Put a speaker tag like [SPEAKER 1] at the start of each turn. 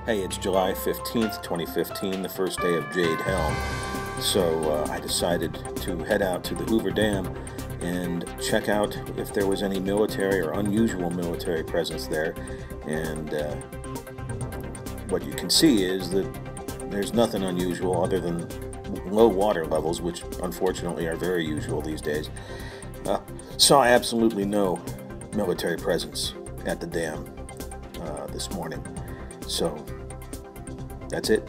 [SPEAKER 1] Hey, it's July 15th, 2015, the first day of Jade Helm. So I decided to head out to the Hoover Dam and check out if there was any military or unusual military presence there. And what you can see is that there's nothing unusual other than low water levels, which unfortunately are very usual these days. Saw absolutely no military presence at the dam this morning. So that's it.